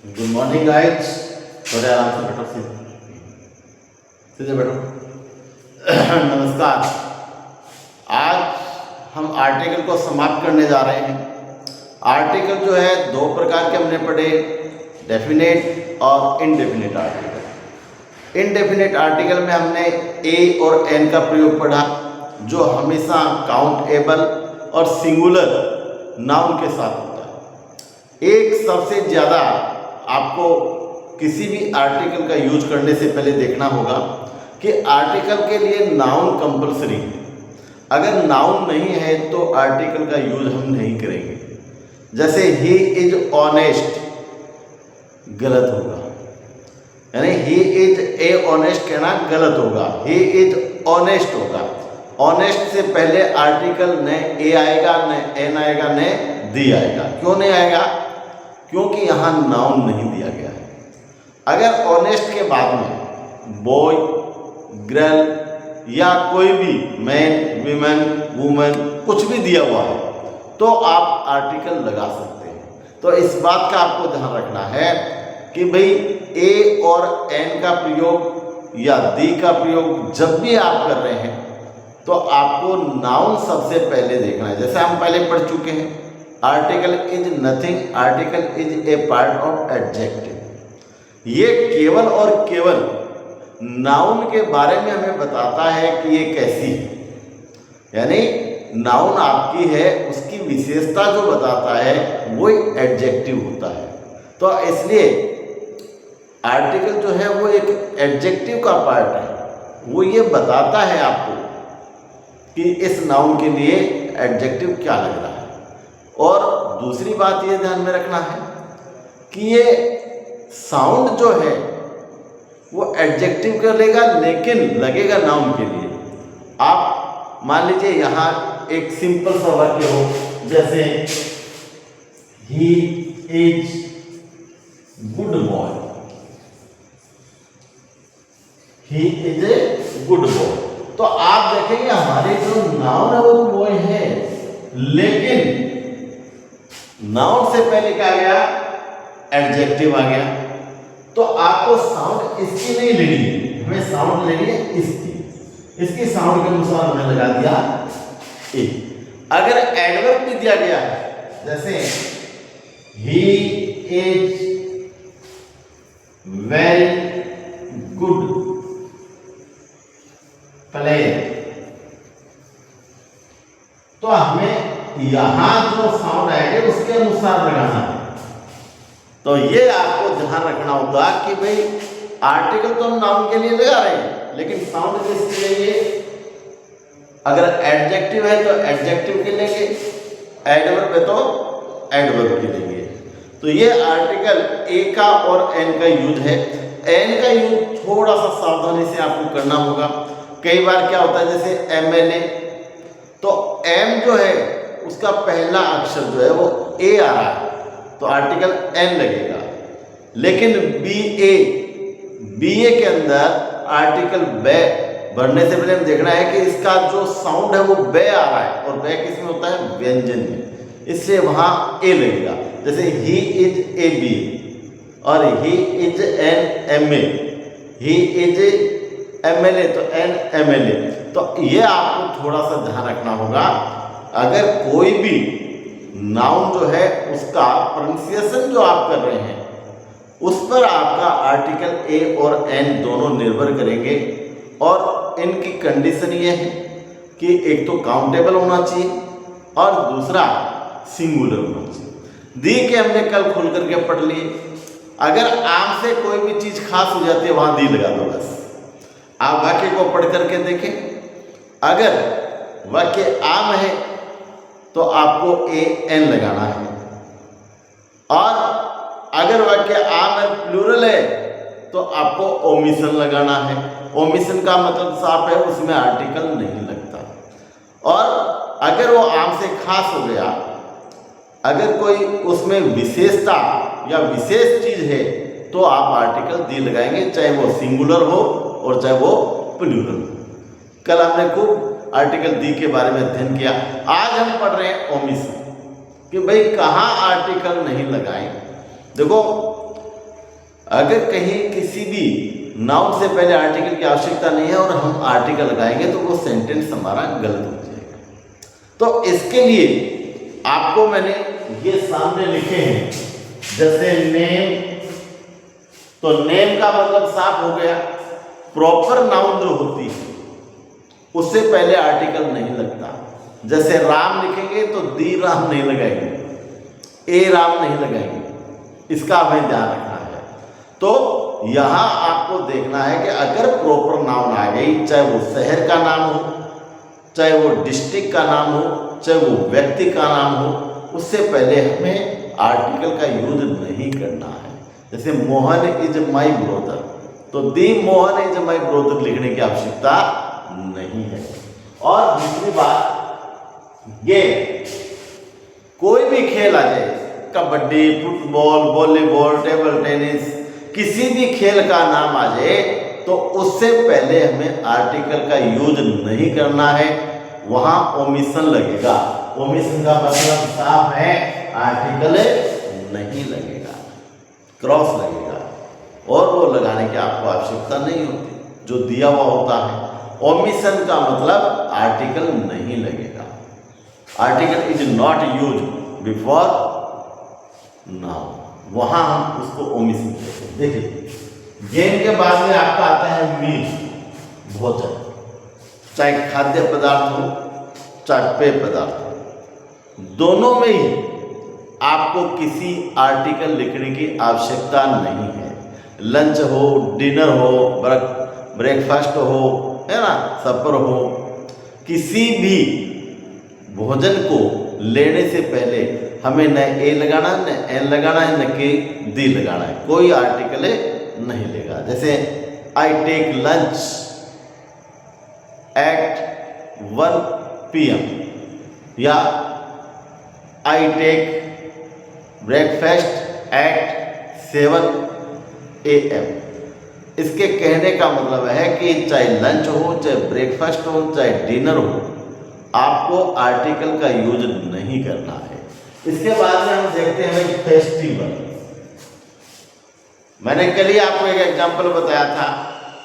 Good morning guys. थोड़े आराम से बैठो, सीधे बैठो। नमस्कार। आज हम आर्टिकल को समाप्त करने जा रहे हैं। आर्टिकल जो है दो प्रकार के हमने पढ़े, डेफिनेट और इनडेफिनेट आर्टिकल। इनडेफिनेट आर्टिकल में हमने ए और एन का प्रयोग पढ़ा, जो हमेशा काउंटेबल और सिंगुलर नाउन के साथ होता है। एक सबसे ज़्यादा आपको किसी भी आर्टिकल का यूज करने से पहले देखना होगा कि आर्टिकल के लिए नाउन कंपलसरी है। अगर नाउन नहीं है तो आर्टिकल का यूज हम नहीं करेंगे। जैसे ही इज ऑनेस्ट गलत होगा, यानी ही इज ए ऑनेस्ट कहना गलत होगा, ही इज ऑनेस्ट होगा। ऑनेस्ट से पहले आर्टिकल न ए आएगा, न एन आएगा, न दी आएगा। क्यों नहीं आएगा? क्योंकि यहाँ नाउन नहीं दिया गया है। अगर ऑनेस्ट के बाद में बॉय, गर्ल या कोई भी मैन, वीमेन, वुमेन कुछ भी दिया हुआ है तो आप आर्टिकल लगा सकते हैं। तो इस बात का आपको ध्यान रखना है कि भाई ए और एन का प्रयोग या दी का प्रयोग जब भी आप कर रहे हैं तो आपको नाउन सबसे पहले देखना है। जैसे हम पहले पढ़ चुके हैं, article is nothing, article is a part of adjective. ये केवल और केवल नाउन के बारे में हमें बताता है कि ये कैसी है, यानी नाउन आपकी है, उसकी विशेषता जो बताता है वो एडजेक्टिव होता है। तो इसलिए आर्टिकल जो है वो एक एडजेक्टिव का पार्ट है। वो ये बताता है आपको कि इस नाउन के लिए एडजेक्टिव क्या लग रहा है। और दूसरी बात ये ध्यान में रखना है कि ये साउंड जो है वो एडजेक्टिव का लेगा, लेकिन लगेगा नाउन के लिए। आप मान लीजिए यहाँ एक सिंपल सा वाक्य हो, जैसे he is good boy, he is a good boy. तो आप देखेंगे हमारे जो नाउन है वो बॉय है, लेकिन नाउन से पहले क्या आ गया? एडजेक्टिव आ गया। तो आपको साउंड इसकी नहीं लेनी है, हमें साउंड लेनी है इसकी साउंड के अनुसार हमने लगा दिया ए। अगर एडवर्ब भी दिया गया है, जैसे he is very good player, तो हमें यहां जो साउंड आएगा उसके अनुसार लगाना है। तो ये आपको ध्यान रखना होगा कि भाई आर्टिकल तो हम नाउन के लिए लगा रहे हैं, लेकिन साउंड किसके लिए? अगर एडजेक्टिव है तो एडजेक्टिव के लेंगे, एडवर्ब है तो एडवर्ब के लेंगे। तो ये आर्टिकल ए का और एन का यूज है। एन का यूज थोड़ा सा सावधानी से आपको करना होगा। कई बार क्या होता है, जैसे MLA, तो एम जो है उसका पहला अक्षर जो है वो ए आ रहा है तो आर्टिकल एन लगेगा। लेकिन BA के अंदर आर्टिकल बे बढ़ने से पहले हम देखना है कि इसका जो साउंड है वो बे आ रहा है, और बे किस में होता है? व्यंजन में, इसलिए वहां ए लगेगा। जैसे ही इज AB और he is an MA, he is MLA तो एन MLA। तो ये आपको थोड़ा सा ध्यान रखना होगा। अगर कोई भी नाउन जो है उसका प्रोनाउंसिएशन जो आप कर रहे हैं उस पर आपका आर्टिकल ए और एन दोनों निर्भर करेंगे। और इनकी कंडीशन ये है कि एक तो काउंटेबल होना चाहिए और दूसरा सिंगुलर होना चाहिए। दी के हमने कल खोल करके पढ़ लिए। अगर आम से कोई भी चीज खास हो जाती है वहां दी लगा दो बस। आप वाक्य को पढ़ करके देखें, अगर वाक्य आम है तो आपको AN लगाना है, और अगर वाक्य आम है प्लूरल है तो आपको ओमिशन लगाना है। ओमिशन का मतलब साफ है, उसमें आर्टिकल नहीं लगता। और अगर वो आम से खास हो गया, अगर कोई उसमें विशेषता या विशेष चीज है तो आप आर्टिकल दी लगाएंगे, चाहे वो सिंगुलर हो और चाहे वो प्लूरल हो। कल हमने खूब आर्टिकल दी के बारे में अध्ययन किया। आज हम पढ़ रहे हैं ओमिशन, कि भाई कहाँ आर्टिकल नहीं लगाएं। देखो अगर कहीं किसी भी नाउन से पहले आर्टिकल की आवश्यकता नहीं है और हम आर्टिकल लगाएंगे तो वो सेंटेंस हमारा गलत हो जाएगा। तो इसके लिए आपको मैंने ये सामने लिखे हैं, जैसे नेम, तो नेम का मतलब साफ हो गया। प्रॉपर नाउन जो होती है उससे पहले आर्टिकल नहीं लगता। जैसे राम लिखेंगे तो दी राम नहीं लगाएंगे, ए राम नहीं लगाएंगे, इसका हमें ध्यान रखना है। तो यहां आपको देखना है कि अगर प्रॉपर नाउन आ गई, चाहे वो शहर का नाम हो, चाहे वो डिस्ट्रिक्ट का नाम हो, चाहे वो व्यक्ति का नाम हो, उससे पहले हमें आर्टिकल का यूज नहीं करना है। जैसे मोहन इज माई ब्रोदर, तो दी मोहन इज माई ब्रोदर लिखने की आवश्यकता नहीं है। और दूसरी बात, ये कोई भी खेल आ जाए, kabaddi, football, volleyball, table tennis, किसी भी खेल का नाम आ जाए तो उससे पहले हमें आर्टिकल का यूज नहीं करना है, वहां ओमिशन लगेगा। ओमिशन का मतलब साफ है, आर्टिकल नहीं लगेगा, क्रॉस लगेगा, और वो लगाने की आपको आवश्यकता नहीं होती, जो दिया हुआ होता है। ओमिशन का मतलब आर्टिकल नहीं लगेगा। Article is not use before noun, वहां हम उसको ओमिशन कहते हैं। देखिए, गेम के बाद में आपका आता है मील, भोजन, चाहे खाद्य पदार्थ हो चाहे पेय पदार्थ हो, दोनों में ही आपको किसी आर्टिकल लिखने की आवश्यकता नहीं है। लंच हो, डिनर हो, ब्रेकफास्ट हो, है ना, सपर हो, किसी भी भोजन को लेने से पहले हमें न ए लगाना है, न एन लगाना है, न के दी लगाना है, कोई आर्टिकल नहीं लेगा। जैसे I take lunch at 1 PM या I take breakfast at 7 AM। इसके कहने का मतलब है कि चाहे लंच हो, चाहे ब्रेकफास्ट हो, चाहे डिनर हो, आपको आर्टिकल का यूज नहीं करना है। इसके बाद में हम देखते हैं फेस्टिवल। मैंने कल ही आपको एक एग्जांपल बताया था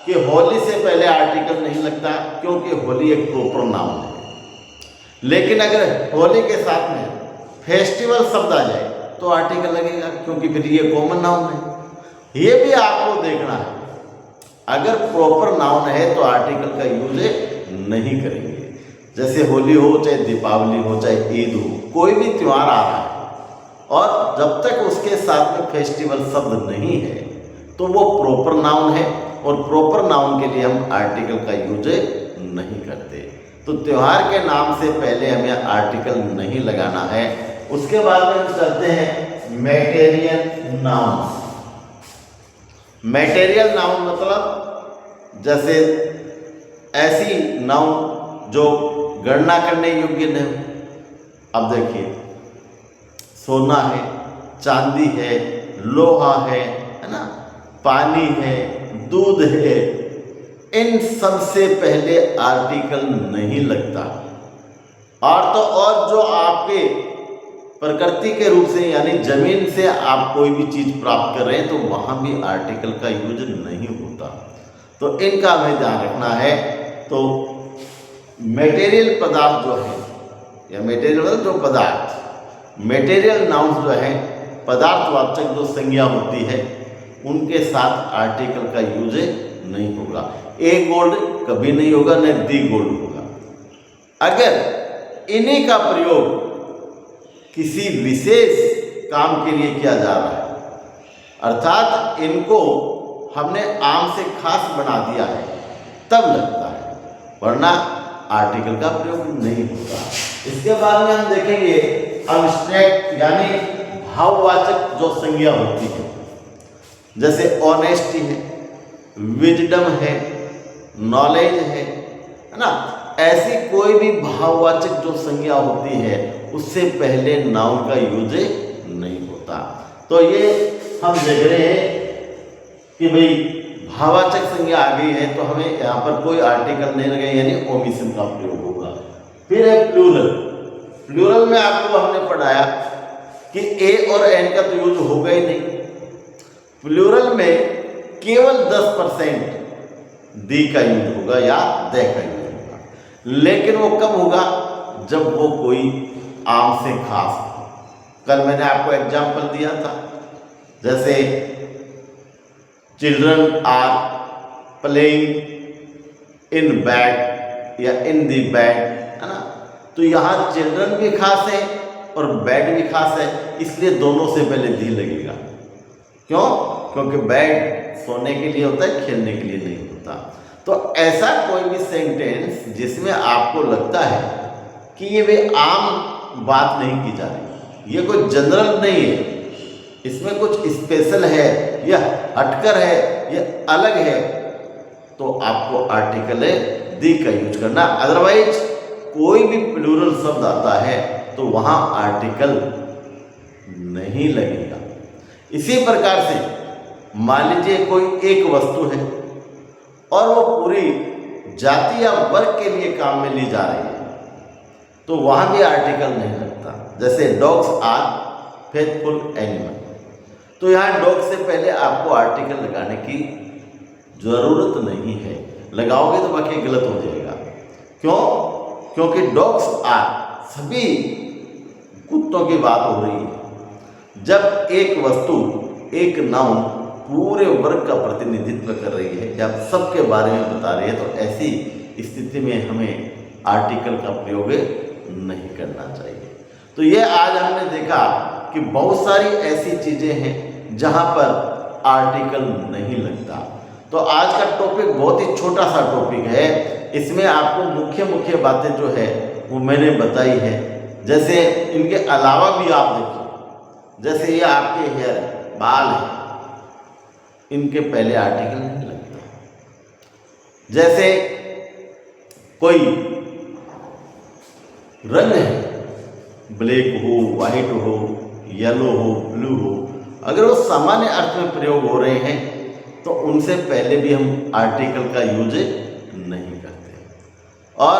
कि होली से पहले आर्टिकल नहीं लगता, क्योंकि होली एक प्रॉपर नाउन है। लेकिन अगर होली के साथ में फेस्टिवल शब्द आ जाए तो आर्टिकल लगेगा, क्योंकि फिर ये कॉमन नाउन है। ये भी आपको देखना है, अगर प्रॉपर नाउन है तो आर्टिकल का यूज नहीं करेंगे। जैसे होली हो, चाहे दीपावली हो, चाहे ईद हो, कोई भी त्यौहार आ रहा है और जब तक उसके साथ में फेस्टिवल शब्द नहीं है तो वो प्रॉपर नाउन है, और प्रॉपर नाउन के लिए हम आर्टिकल का यूज नहीं करते। तो त्यौहार के नाम से पहले हमें आर्टिकल नहीं लगाना है। उसके बाद में हम चलते हैं मैटेरियल नाउन। मैटेरियल नाउन मतलब जैसे ऐसी नाउन जो गणना करने योग्य नहीं। अब देखिए, सोना है, चांदी है, लोहा है ना, पानी है, दूध है, इन सब से पहले आर्टिकल नहीं लगता। और तो और जो आपके प्रकृति के रूप से यानी जमीन से आप कोई भी चीज प्राप्त कर रहे हैं तो वहां भी आर्टिकल का यूज नहीं होता। तो इनका हमें ध्यान रखना है। तो मटेरियल पदार्थ जो है, या मटेरियल जो पदार्थ, मटेरियल नाउन जो है, पदार्थवाचक जो संज्ञा होती है, उनके साथ आर्टिकल का यूज नहीं होगा। ए गोल्ड कभी नहीं होगा, न दी गोल्ड होगा। अगर इन्हीं का प्रयोग किसी विशेष काम के लिए किया जा रहा है, अर्थात इनको हमने आम से खास बना दिया है, तब लगता है, वरना आर्टिकल का प्रयोग नहीं होता। इसके बाद में हम देखेंगे अब्स्ट्रैक्ट यानी भाववाचक जो संज्ञा होती है, जैसे ऑनेस्टी है, विजडम है, नॉलेज है ना, ऐसी कोई भी भाववाचक जो संज्ञा होती है उससे पहले नाउन का यूज नहीं होता। तो ये हम देख रहे हैं कि भाई भाववाचक संज्ञा आ गई है तो हमें यहाँ पर कोई आर्टिकल नहीं लगे, यानी ओमिशन का प्रयोग होगा। फिर है प्लूरल। प्लूरल में आपको हमने पढ़ाया कि ए और एन का तो यूज होगा ही नहीं। प्लूरल में केवल 10% दी का यूज होगा या दे का यूज होगा, लेकिन वो कब होगा, जब वो कोई आम से खास हो। कल मैंने आपको एग्जाम्पल दिया था, जैसे children are playing in bed या इन दी बेड, है ना। तो यहाँ चिल्ड्रन भी खास है और बेड भी खास है, इसलिए दोनों से पहले दी लगेगा। क्यों? क्योंकि बेड सोने के लिए होता है, खेलने के लिए नहीं होता। तो ऐसा कोई भी सेंटेंस जिसमें आपको लगता है कि ये वे आम बात नहीं की जा रही, ये कोई जनरल नहीं है, इसमें कुछ स्पेशल है, यह हटकर है, यह अलग है, तो आपको आर्टिकल दी का यूज करना। अदरवाइज कोई भी प्लूरल शब्द आता है तो वहां आर्टिकल नहीं लगेगा। इसी प्रकार से मान लीजिए कोई एक वस्तु है और वो पूरी जाति या वर्ग के लिए काम में ली जा रही है, तो वहां भी आर्टिकल नहीं लगता। जैसे डॉग्स आर फेथफुल एनिमल, तो यहाँ डॉग से पहले आपको आर्टिकल लगाने की जरूरत नहीं है, लगाओगे तो बाकी गलत हो जाएगा। क्यों? क्योंकि डॉग्स आर, सभी कुत्तों की बात हो रही है। जब एक वस्तु, एक नाउन पूरे वर्ग का प्रतिनिधित्व कर रही है या सबके बारे में बता रही है, तो ऐसी स्थिति में हमें आर्टिकल का प्रयोग नहीं करना चाहिए। तो ये आज हमने देखा कि बहुत सारी ऐसी चीज़ें हैं जहाँ पर आर्टिकल नहीं लगता। तो आज का टॉपिक बहुत ही छोटा सा टॉपिक है, इसमें आपको मुख्य मुख्य बातें जो है वो मैंने बताई है। जैसे इनके अलावा भी आप देखिए, जैसे ये आपके हेयर, बाल है, इनके पहले आर्टिकल नहीं लगता। जैसे कोई रंग है, ब्लैक हो, वाइट हो, येलो हो, ब्लू हो, अगर वो सामान्य अर्थ में प्रयोग हो रहे हैं तो उनसे पहले भी हम आर्टिकल का यूज नहीं करते। और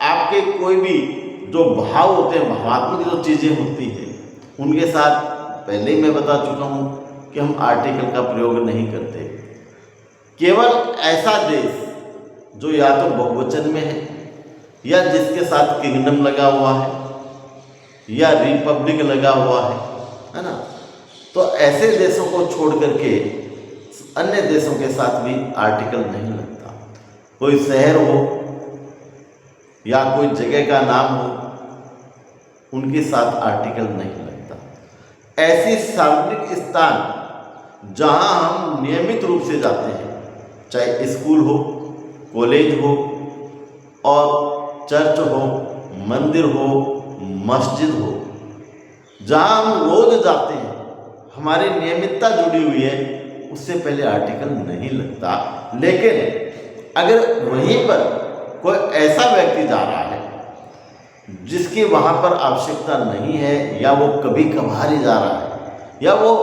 आपके कोई भी जो भाव होते हैं, भावात्मक जो चीज़ें होती हैं, उनके साथ पहले ही मैं बता चुका हूँ कि हम आर्टिकल का प्रयोग नहीं करते। केवल ऐसा देश जो या तो बहुवचन में है या जिसके साथ किंगडम लगा हुआ है या रिपब्लिक लगा हुआ है ना, तो ऐसे देशों को छोड़ करके अन्य देशों के साथ भी आर्टिकल नहीं लगता। कोई शहर हो या कोई जगह का नाम हो, उनके साथ आर्टिकल नहीं लगता। ऐसी सार्वजनिक स्थान जहां हम नियमित रूप से जाते हैं, चाहे स्कूल हो, कॉलेज हो और चर्च हो, मंदिर हो, मस्जिद हो, जहां हम रोज जाते हैं, हमारी नियमितता जुड़ी हुई है, उससे पहले आर्टिकल नहीं लगता। लेकिन अगर वहीं पर कोई ऐसा व्यक्ति जा रहा है जिसकी वहाँ पर आवश्यकता नहीं है, या वो कभी कभार ही जा रहा है, या वो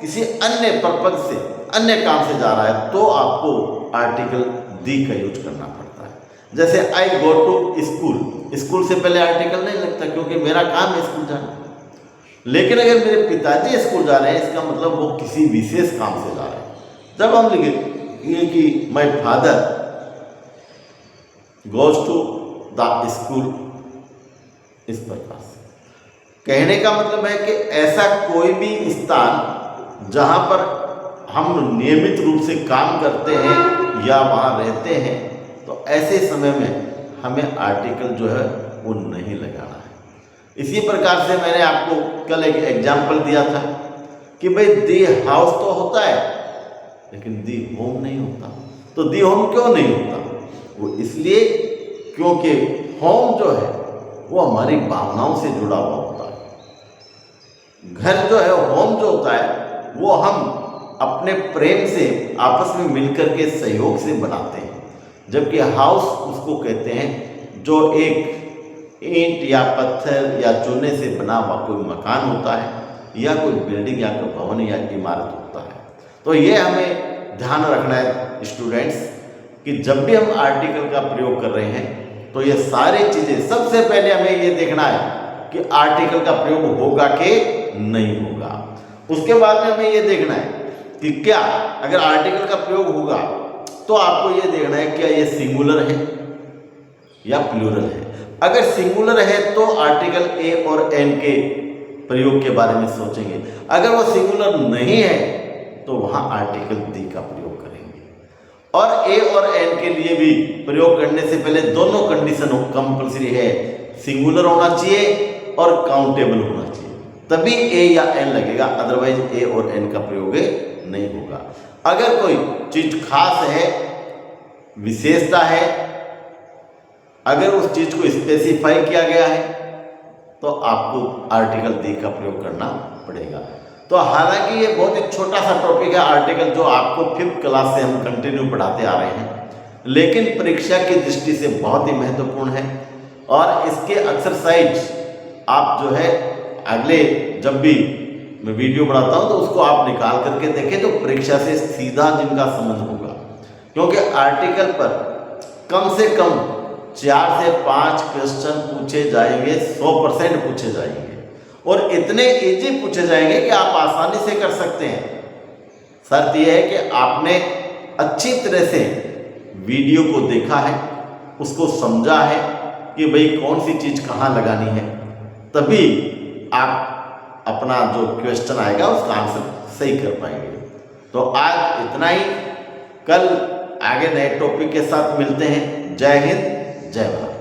किसी अन्य पर्पज से, अन्य काम से जा रहा है, तो आपको आर्टिकल दी का यूज करना पड़ता है। जैसे आई गो टू स्कूल, स्कूल से पहले आर्टिकल नहीं लगता क्योंकि मेरा काम है स्कूल जाना। लेकिन अगर मेरे पिताजी स्कूल जा रहे हैं, इसका मतलब वो किसी विशेष काम से जा रहे हैं। जब हम लिखेंगे कि my father goes to the school, इस प्रकार से कहने का मतलब है कि ऐसा कोई भी स्थान जहां पर हम नियमित रूप से काम करते हैं या वहां रहते हैं, तो ऐसे समय में हमें आर्टिकल जो है वो नहीं लगाना है। इसी प्रकार से मैंने आपको कल एक एग्जाम्पल दिया था कि भाई दी हाउस तो होता है लेकिन दी होम नहीं होता। तो दी होम क्यों नहीं होता? वो इसलिए क्योंकि होम जो है वो हमारी भावनाओं से जुड़ा हुआ होता है। घर जो है, होम जो होता है, वो हम अपने प्रेम से आपस में मिलकर के सहयोग से बनाते हैं, जबकि हाउस उसको कहते हैं जो एक ईंट या पत्थर या चूने से बना हुआ कोई मकान होता है, या कोई बिल्डिंग या कोई भवन या इमारत होता है। तो ये हमें ध्यान रखना है स्टूडेंट्स कि जब भी हम आर्टिकल का प्रयोग कर रहे हैं तो ये सारी चीज़ें, सबसे पहले हमें ये देखना है कि आर्टिकल का प्रयोग होगा कि नहीं होगा। उसके बाद में हमें ये देखना है कि क्या अगर आर्टिकल का प्रयोग होगा तो आपको ये देखना है क्या ये सिंगुलर है या प्लूरल है। अगर सिंगुलर है तो आर्टिकल ए और एन के प्रयोग के बारे में सोचेंगे, अगर वो सिंगुलर नहीं है तो वहां आर्टिकल दी का प्रयोग करेंगे। और ए और एन के लिए भी प्रयोग करने से पहले दोनों कंडीशन कंपल्सरी है, सिंगुलर होना चाहिए और काउंटेबल होना चाहिए, तभी ए या एन लगेगा, अदरवाइज ए और एन का प्रयोग नहीं होगा। अगर कोई चीज खास है, विशेषता है, अगर उस चीज को स्पेसिफाई किया गया है तो आपको आर्टिकल दी का प्रयोग करना पड़ेगा। तो हालांकि ये बहुत ही छोटा सा टॉपिक है आर्टिकल, जो आपको 5th क्लास से हम कंटिन्यू पढ़ाते आ रहे हैं, लेकिन परीक्षा की दृष्टि से बहुत ही महत्वपूर्ण है। और इसके एक्सरसाइज आप जो है अगले जब भी मैं वीडियो बनाता हूं तो उसको आप निकाल करके देखें तो परीक्षा से सीधा जिनका संबंध होगा, क्योंकि आर्टिकल पर कम से कम 4 से 5 क्वेश्चन पूछे जाएंगे, 100% पूछे जाएंगे और इतने इजी पूछे जाएंगे कि आप आसानी से कर सकते हैं। शर्त यह है कि आपने अच्छी तरह से वीडियो को देखा है, उसको समझा है कि भाई कौन सी चीज़ कहाँ लगानी है, तभी आप अपना जो क्वेश्चन आएगा उसका आंसर सही कर पाएंगे। तो आज इतना ही, कल आगे नए टॉपिक के साथ मिलते हैं। जय हिंद, जय भारत।